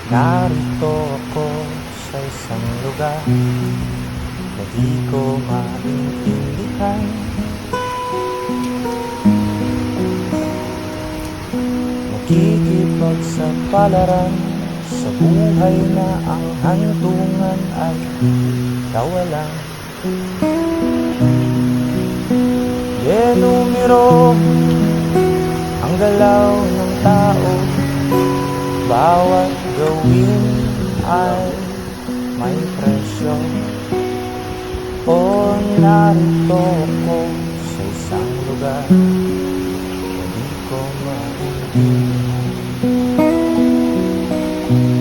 Narito ako sa isang lugar na di ko maintindihan. Nakikipagsapalaran sa buhay na ang hantungan ay kawalan. Numero ang galaw ng tao, bawat gawin ay may presyo. O narito ako sa isang lugar na di ko maintindihan.